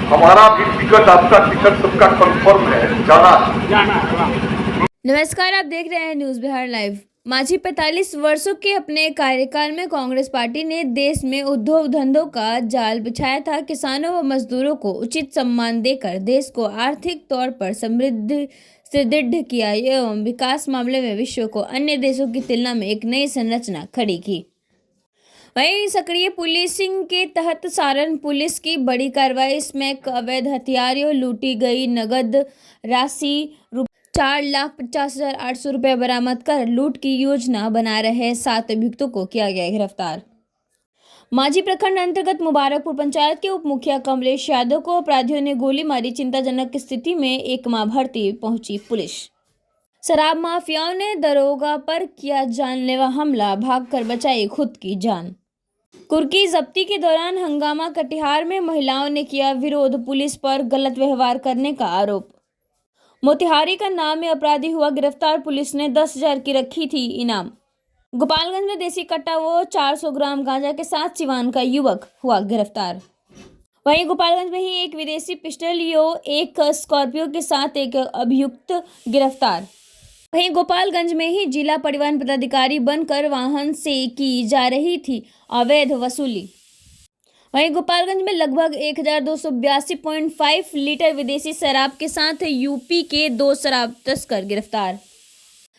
हमारा भी टिकट, आपका टिकट सबका कंफर्म है, जाना। नमस्कार, आप देख रहे हैं न्यूज़ बिहार लाइव। मांझी 45 वर्षों के अपने कार्यकाल में कांग्रेस पार्टी ने देश में उद्योग धंधों का जाल बिछाया था। किसानों व मजदूरों को उचित सम्मान देकर देश को आर्थिक तौर पर समृद्ध सुदृढ़ किया एवं विकास मामले में विश्व को अन्य देशों की तुलना में एक नई संरचना खड़ी की। वहीं सक्रिय पुलिसिंग के तहत सारण पुलिस की बड़ी कार्रवाई। स्मैक अवैध हथियारों, लूटी गई नगद राशि 4,50,800 बरामद कर लूट की योजना बना रहे 7 अभियुक्तों को किया गया गिरफ्तार। मांझी प्रखंड अंतर्गत मुबारकपुर पंचायत के उप मुखिया कमलेश यादव को अपराधियों ने गोली मारी। चिंताजनक स्थिति में एक मां भर्ती पहुंची पुलिस। शराब माफियाओं ने दरोगा पर किया जानलेवा हमला, भागकर बचाई खुद की जान। कुर्की जब्ती के दौरान हंगामा। कटिहार में महिलाओं ने किया विरोध, पुलिस पर गलत व्यवहार करने का आरोप। मोतिहारी का नामी अपराधी हुआ गिरफ्तार, पुलिस ने 10,000 की रखी थी इनाम। गोपालगंज में देसी कट्टा व 400 ग्राम गांजा के साथ सिवान का युवक हुआ गिरफ्तार। वहीं गोपालगंज में ही एक विदेशी पिस्टल व एक स्कॉर्पियो के साथ एक अभियुक्त गिरफ्तार। वहीं गोपालगंज में ही जिला परिवहन पदाधिकारी बनकर वाहन से की जा रही थी अवैध वसूली। वहीं गोपालगंज में लगभग 1,282.5 लीटर विदेशी शराब के साथ यूपी के 2 शराब तस्कर गिरफ्तार।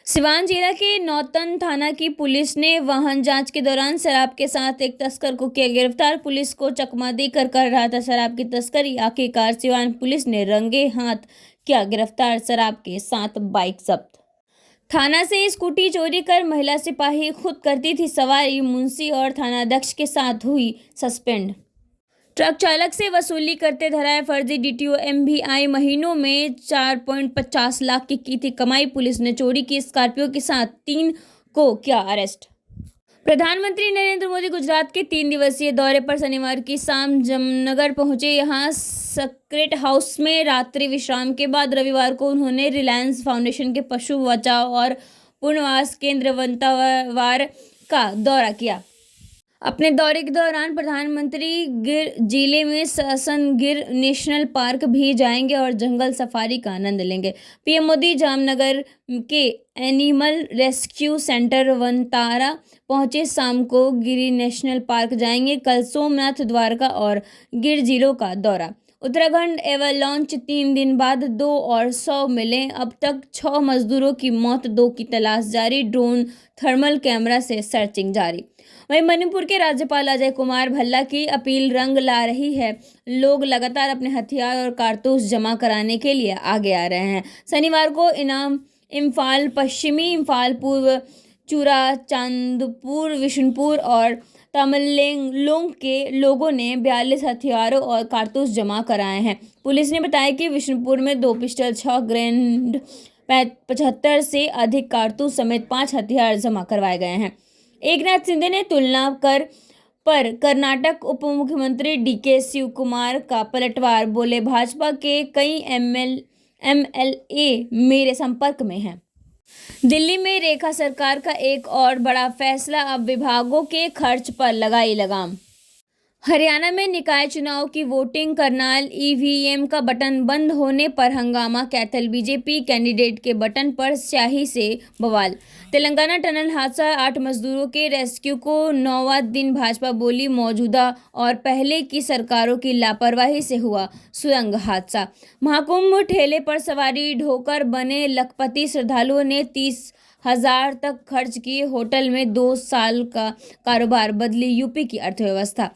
सिवान जिला के नौतन थाना की पुलिस ने वाहन जांच के दौरान शराब के साथ एक तस्कर को किया गिरफ्तार। पुलिस को चकमा देकर कर रहा था शराब की तस्करी। आखिरकार सिवान पुलिस ने रंगे हाथ किया गिरफ्तार। शराब के 7 बाइक जब्त। थाना से स्कूटी चोरी कर महिला सिपाही खुद करती थी सवारी। मुंशी और थानाध्यक्ष के साथ हुई सस्पेंड। ट्रक चालक से वसूली करते धराए फर्जी डीटीओ एमवीआई। महीनों में 4.50 लाख की थी कमाई। पुलिस ने चोरी की स्कॉर्पियो के साथ 3 को किया अरेस्ट। प्रधानमंत्री नरेंद्र मोदी गुजरात के 3 दिवसीय दौरे पर शनिवार की शाम जामनगर पहुंचे। यहां सेक्रेट हाउस में रात्रि विश्राम के बाद रविवार को उन्होंने रिलायंस फाउंडेशन के पशु बचाव और पुनर्वास केंद्र वंतावार का दौरा किया। अपने दौरे के दौरान प्रधानमंत्री गिर जिले में ससनगिर नेशनल पार्क भी जाएंगे और जंगल सफारी का आनंद लेंगे। पीएम मोदी जामनगर के एनिमल रेस्क्यू सेंटर वनतारा पहुंचे। शाम को गिरी नेशनल पार्क जाएंगे। कल सोमनाथ, द्वारका और गिर जिलों का दौरा। उत्तराखंड एवलांच 3 दिन बाद 2 और 100 मिले। अब तक 6 मजदूरों की मौत, 2 की तलाश जारी। ड्रोन थर्मल कैमरा से सर्चिंग जारी। वहीं मणिपुर के राज्यपाल अजय कुमार भल्ला की अपील रंग ला रही है। लोग लगातार अपने हथियार और कारतूस जमा कराने के लिए आगे आ रहे हैं। शनिवार को इम्फाल पश्चिमी, इम्फाल पूर्व, चूरा चांदपुर, विष्णुपुर और तमेंगलोंग के लोगों ने 42 हथियारों और कारतूस जमा कराए हैं। पुलिस ने बताया कि विष्णुपुर में 2 पिस्टल, 6 ग्रेनेड, 75 से अधिक कारतूस समेत 5 हथियार जमा करवाए गए हैं। एकनाथ शिंदे ने तुलना पर कर्नाटक उप मुख्यमंत्री डीके शिवकुमार का पलटवार। बोले, भाजपा के कई एमएलए मेरे संपर्क में हैं। दिल्ली में रेखा सरकार का एक और बड़ा फैसला, अब विभागों के खर्च पर लगाई लगाम। हरियाणा में निकाय चुनाव की वोटिंग, करनाल ईवीएम का बटन बंद होने पर हंगामा। कैथल बीजेपी कैंडिडेट के बटन पर स्याही से बवाल। तेलंगाना टनल हादसा, 8 मजदूरों के रेस्क्यू को 9वां दिन। भाजपा बोली, मौजूदा और पहले की सरकारों की लापरवाही से हुआ सुरंग हादसा। महाकुंभ ठेले पर सवारी ढोकर बने लखपति। श्रद्धालुओं ने 30,000 तक खर्च किए। होटल में 2 साल का कारोबार, बदली यूपी की अर्थव्यवस्था।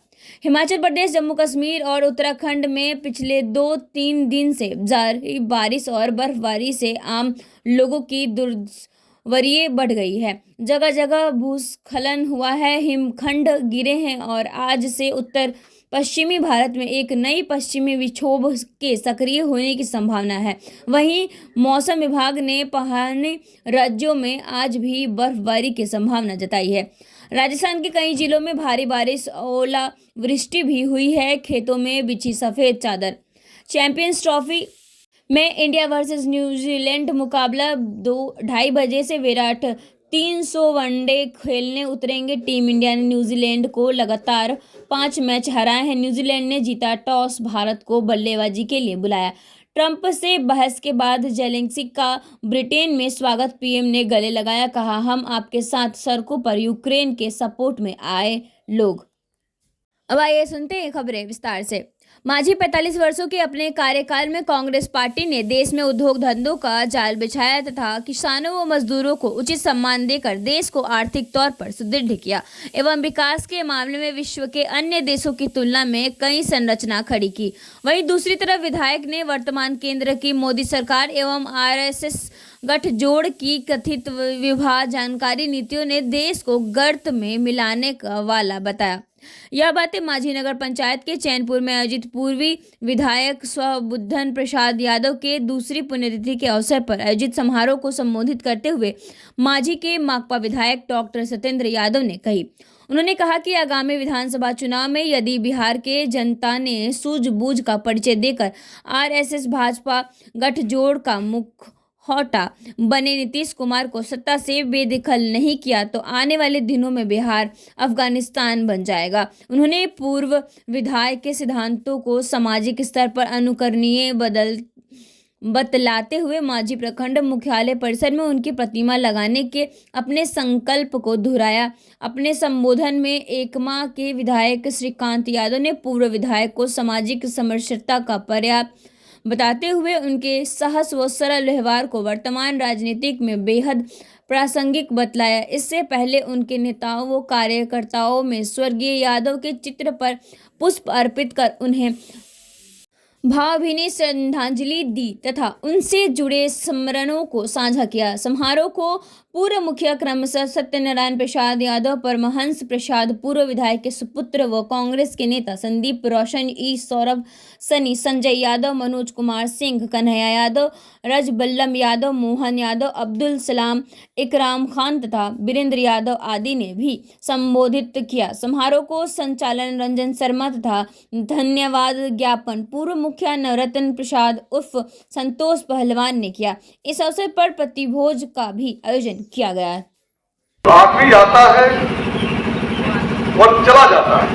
हिमाचल प्रदेश, जम्मू कश्मीर और उत्तराखंड में पिछले 2-3 दिन से जारी बारिश और बर्फबारी से आम लोगों की दुर्वरीय बढ़ गई है। जगह जगह भूस्खलन हुआ है, हिमखंड गिरे हैं और आज से उत्तर पश्चिमी भारत में एक नई पश्चिमी विक्षोभ के सक्रिय होने की संभावना है। वहीं मौसम विभाग ने पहाड़ी राज्यों में आज भी बर्फबारी की संभावना जताई है। राजस्थान के कई जिलों में भारी बारिश, ओलावृष्टि भी हुई है। खेतों में बिछी सफेद चादर। चैंपियंस ट्रॉफी में इंडिया वर्सेस न्यूजीलैंड मुकाबला 2:30 बजे से विराट 300 वनडे खेलने उतरेंगे टीम इंडिया ने न्यूजीलैंड को लगातार 5 मैच हराए हैं। न्यूजीलैंड ने जीता टॉस, भारत को बल्लेबाजी के लिए बुलाया। ट्रंप से बहस के बाद जेलेंस्की का ब्रिटेन में स्वागत, पीएम ने गले लगाया, कहा हम आपके साथ सड़कों पर यूक्रेन के सपोर्ट में आए लोग। अब आइए सुनते हैं खबरें विस्तार से। मांझी 45 वर्षों के अपने कार्यकाल में कांग्रेस पार्टी ने देश में उद्योग धंधों का जाल बिछाया तथा किसानों व मजदूरों को उचित सम्मान देकर देश को आर्थिक तौर पर सुदृढ़ किया एवं विकास के मामले में विश्व के अन्य देशों की तुलना में कई संरचना खड़ी की। वहीं दूसरी तरफ विधायक ने वर्तमान केंद्र की मोदी सरकार एवं आरएसएस गठजोड़ की कथित विभाजनकारी नीतियों ने देश को गर्त में मिलाने का वाला बताया। यह बातें मांझी नगर पंचायत के चैनपुर में आयोजित पूर्वी विधायक स्वबुद्धन प्रसाद यादव के दूसरी पुण्यतिथि के अवसर पर आयोजित समारोह को संबोधित करते हुए मांझी के माकपा विधायक डॉक्टर सत्येंद्र यादव ने कही। उन्होंने कहा कि आगामी विधानसभा चुनाव में यदि बिहार के जनता ने सूझबूझ का परिचय देकर आरएसएस भाजपा गठजोड़ का मुख्य होटा बने नीतीश कुमार को सत्ता से बेदखल नहीं किया तो आने वाले दिनों में बिहार अफगानिस्तान बन जाएगा। उन्होंने पूर्व विधायक के सिद्धांतों को सामाजिक स्तर पर अनुकरणीय बतलाते हुए मांझी प्रखंड मुख्यालय परिसर में उनकी प्रतिमा लगाने के अपने संकल्प को दोहराया। अपने संबोधन में एकमा के विधायक श्रीकांत यादव ने पूर्व विधायक को सामाजिक समरसता का पर्याप्त बताते हुए उनके साहस व सरल व्यवहार को वर्तमान राजनीतिक में बेहद प्रासंगिक बतलाया। इससे पहले उनके नेताओं व कार्यकर्ताओं में स्वर्गीय यादव के चित्र पर पुष्प अर्पित कर उन्हें भावभीनी श्रद्धांजलि दी तथा उनसे जुड़े स्मरणों को साझा किया। समारोह को पूर्व मुखिया क्रमशः सत्यनारायण प्रसाद यादव, परमहंस प्रसाद, पूर्व विधायक के सुपुत्र व कांग्रेस के नेता संदीप रोशन, ई सौरभ सनी, संजय यादव, मनोज कुमार सिंह, कन्हैया यादव, रजबल्लम यादव, मोहन यादव, अब्दुल सलाम, इकराम खान तथा वीरेंद्र यादव आदि ने भी संबोधित किया। समारोह को संचालन रंजन शर्मा तथा धन्यवाद ज्ञापन पूर्व मुखिया नवरत्न प्रसाद उर्फ संतोष पहलवान ने किया। इस अवसर पर प्रतिभोज का भी आयोजन किया गया है। आदमी आता है और चला जाता है।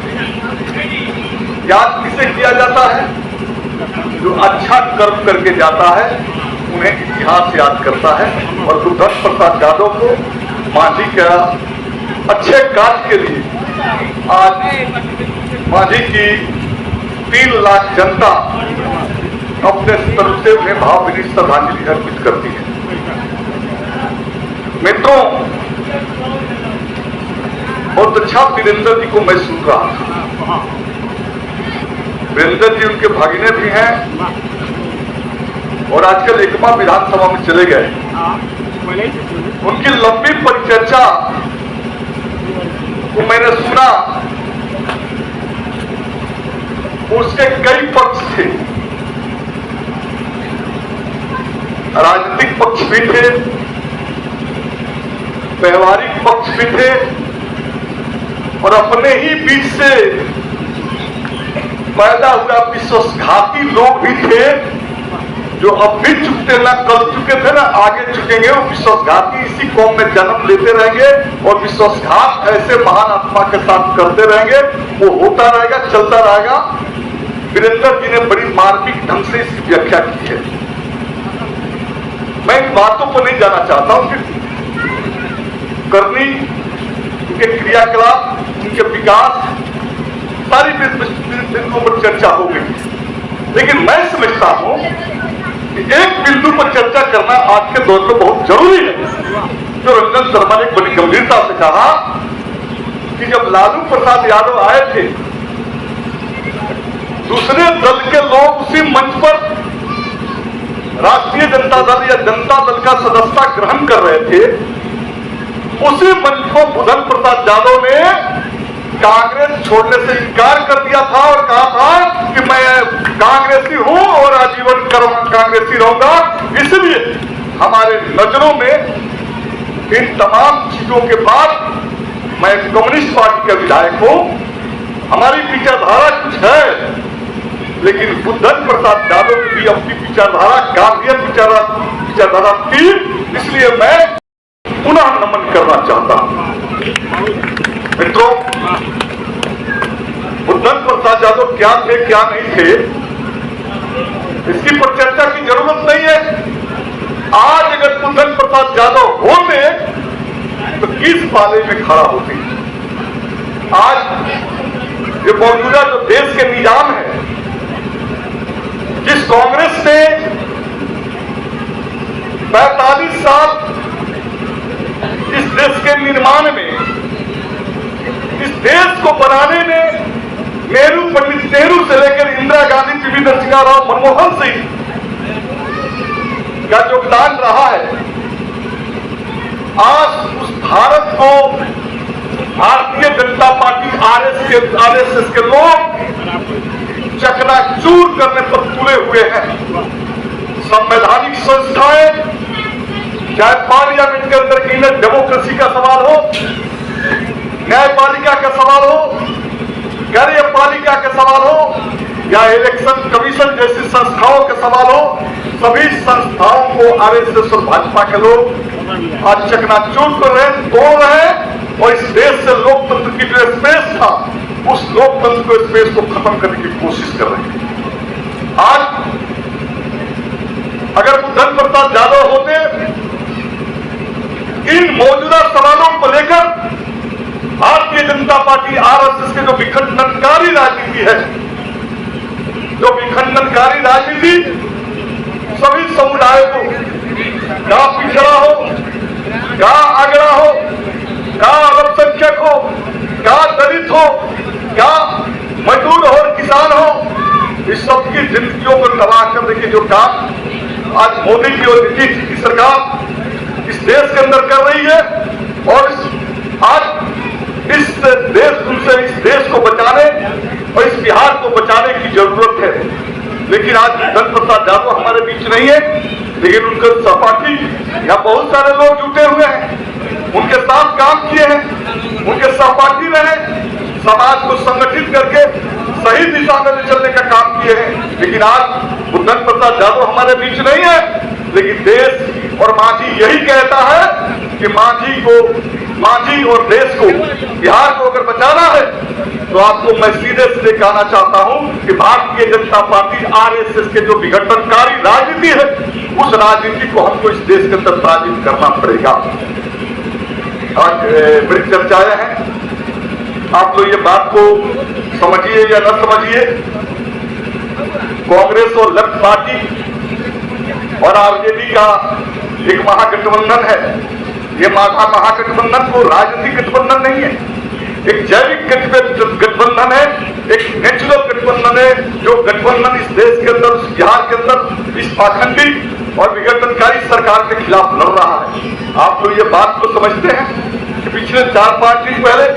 याद किसे किया जाता है? जो अच्छा कर्म करके जाता है उन्हें इतिहास याद करता है। और बुद्धन प्रसाद यादव को मांझी का अच्छे कार्य के लिए आज मांझी की 3 लाख जनता अपने तरफ से उन्हें भावभीनी श्रद्धांजलि अर्पित करती है। मित्रों, बहुत अच्छा वीरेंद्र जी को मैं सुन रहा था। वीरेंद्र जी उनके भागिने भी हैं और आजकल एकमा विधानसभा में चले गए। उनकी लंबी परिचर्चा को मैंने सुना। उसके कई पक्ष थे, राजनीतिक पक्ष भी थे, व्यवहारिक पक्ष भी थे और अपने ही बीच से पैदा हुआ विश्वासघाती लोग भी थे जो अब भी चुकते ना कल चुके थे ना आगे चुकेंगे। वो विश्वासघाती इसी कौम में जन्म लेते रहेंगे और विश्वासघात ऐसे महान आत्मा के साथ करते रहेंगे। वो होता रहेगा, चलता रहेगा। वीरेंद्र जी ने बड़ी मार्मिक ढंग से इसकी व्याख्या की है। मैं इन बातों को नहीं जाना चाहता हूं कि करनी, उनके क्रियाकलाप, उनके विकास, सारी बिंदुओं पर चर्चा हो गई। लेकिन मैं समझता हूं कि एक बिंदु पर चर्चा करना आज के दौर में बहुत जरूरी है, जो रंजन शर्मा ने बड़ी गंभीरता से कहा कि जब लालू प्रसाद यादव आए थे, दूसरे दल के लोग उसी मंच पर राष्ट्रीय जनता दल या जनता दल का सदस्यता ग्रहण कर रहे थे। उसी मंच को बुद्धन प्रसाद यादव ने कांग्रेस छोड़ने से इनकार कर दिया था और कहा था कि मैं कांग्रेसी हूं और आजीवन कांग्रेसी रहूंगा। इसलिए हमारे नजरों में इन तमाम चीजों के बाद मैं कम्युनिस्ट पार्टी का विधायक हूं। हमारी विचारधारा कुछ है, लेकिन बुद्धन प्रसाद यादव की भी अपनी विचारधारा गांधीयन विचारधारा थी। इसलिए मैं पुनः नमन करना चाहता हूं। मित्रों, बुद्धन प्रसाद यादव क्या थे क्या नहीं थे, इसकी पर चर्चा की जरूरत नहीं है। आज अगर बुद्धन प्रसाद यादव होते तो किस पाले में खड़ा होते। आज ये मौजूदा जो देश के निजाम है, जिस कांग्रेस ने 45 साल इस देश के निर्माण में, इस देश को बनाने में नेहरू, पंडित नेहरू से लेकर इंदिरा गांधी, पीवी नरसिम्हा राव, मनमोहन सिंह का योगदान रहा है। आज उस भारत को भारतीय जनता पार्टी आरएसएस के लोग चकनाचूर करने पर तुले हुए हैं। संवैधानिक संस्थाएं, चाहे पार्लियामेंट के अंदर की डेमोक्रेसी का सवाल हो, न्यायपालिका का सवाल हो, कार्यपालिका का सवाल हो, या इलेक्शन कमीशन जैसी संस्थाओं के सवाल हो, सभी संस्थाओं को आरएसएस और भाजपा के लोग आज चकनाचूर कर रहे, तोड़ रहे, और इस देश से लोकतंत्र की जो स्पेस था, उस लोकतंत्र को स्पेस को खत्म करने की कोशिश कर रहे हैं। आज अगर बुद्धन प्रसाद यादव होते, इन मौजूदा सवालों को लेकर भारतीय जनता पार्टी आरएसएस के जो विखंडनकारी राजनीति है, जो विखंडनकारी राजनीति सभी समुदायों को, क्या पिछड़ा हो, क्या अगड़ा हो, क्या अल्पसंख्यक हो, क्या दलित हो, क्या मजदूर हो और किसान हो, इस सबकी जिंदगियों को तबाह करने के जो काम आज मोदी की और नीतीश की सरकार इस देश के अंदर कर रही है, और आज इस देश को बचाने और इस बिहार को बचाने की जरूरत है। लेकिन आज बुद्धन प्रसाद यादव हमारे बीच नहीं है, लेकिन उनके सहपाठी यहाँ बहुत सारे लोग जुटे हुए हैं, उनके साथ काम किए हैं, उनके सहपाठी रहे, समाज को संगठित करके सही दिशा में चलने का काम किए हैं। लेकिन आज बुद्धन प्रसाद यादव हमारे बीच नहीं है, लेकिन देश और मांझी यही कहता है कि मांझी और देश को, बिहार को अगर बचाना है, तो आपको मैं सीधे सीधे कहना चाहता हूं कि भारतीय जनता पार्टी आरएसएस के जो विघटनकारी राजनीति है, उस राजनीति को हमको इस देश के अंदर पराजित करना पड़ेगा। आज बड़ी चर्चाएं हैं, आप लोग ये बात को समझिए या न समझिए, कांग्रेस और लेफ्ट पार्टी और आरजेडी का एक महागठबंधन है। ये महागठबंधन को राजनीतिक गठबंधन नहीं है, एक जैविक गठबंधन है, एक नेचुरल गठबंधन है, जो गठबंधन इस देश के अंदर, इस बिहार के अंदर इस पाखंडी और विघटनकारी सरकार के खिलाफ लड़ रहा है। आप लोग ये बात को समझते हैं कि पिछले 4-5 दिन पहले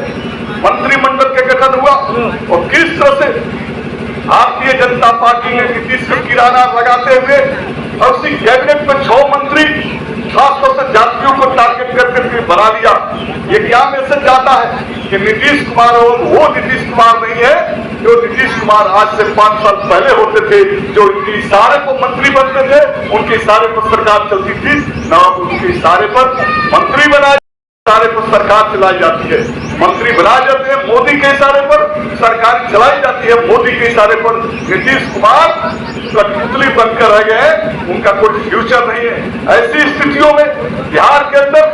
मंत्रिमंडल के गठन हुआ, और किस तरह से भारतीय जनता पार्टी ने नीतीश को किराना लगाते हुए और उसी कैबिनेट में 6 मंत्री खासतौर से जातियों को टारगेट करके बना दिया। ये क्या मैसेज जाता है कि नीतीश कुमार वो नीतीश कुमार नहीं है जो नीतीश कुमार आज से 5 साल पहले होते थे, जो उनके इशारे को मंत्री बनते थे, उनके इशारे पर सरकार चलती थी, ना उनके इशारे पर मंत्री बनाए, इशारे पर सरकार चलाई जाती है। मंत्री बनाए जाते हैं मोदी के इशारे पर, सरकार चलाई जाती है मोदी के इशारे पर। नीतीश कुमार कठपुतली बनकर रह गए, उनका कोई फ्यूचर नहीं है। ऐसी स्थितियों में बिहार के अंदर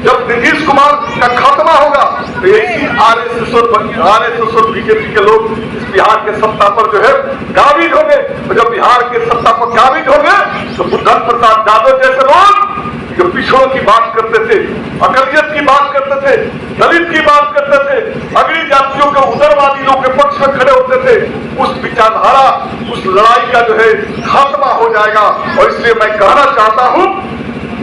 जब नीतीश कुमार का खात्मा होगा, तो यही आरएसएस और बीजेपी के लोग इस बिहार के सत्ता पर जो है काबिज होंगे। और जब बिहार के सत्ता पर काबिज होंगे, तो बुद्धन प्रसाद यादव जैसे लोग जो पिछड़ों की बात करते थे, अकलियत की बात करते थे, दलित की बात करते थे, अगली जातियों के उग्रवादी लोग के पक्ष में खड़े होते थे, उस विचारधारा, उस लड़ाई का जो है खात्मा हो जाएगा। और इसलिए मैं कहना चाहता हूं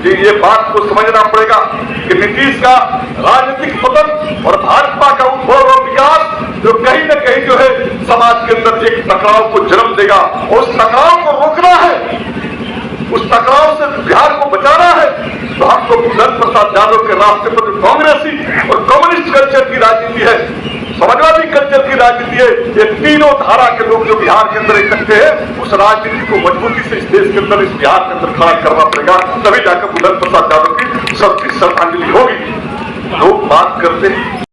कि ये बात को समझना पड़ेगा कि नीतीश का राजनीतिक पतन और भाजपा का उद्भव और विकास जो कहीं न कहीं जो है समाज के अंदर एक टकराव को जन्म देगा, और उस टकराव को रोकना है, उस टकराव से बिहार को बचाना है, तो हमको बुद्धन प्रसाद यादव के रास्ते पर जो कांग्रेसी और कम्युनिस्ट कल्चर की राजनीति है, समाजवादी कल्चर कल्चर की राजनीति है। ये तीनों धारा के लोग जो बिहार के अंदर इकट्ठे हैं, उस राजनीति को मजबूती से इस देश के अंदर, इस बिहार के अंदर खड़ा करना पड़ेगा, तभी जाकर बुलंद प्रसाद यादव की सच्ची श्रद्धांजलि होगी। लोग बात करते हैं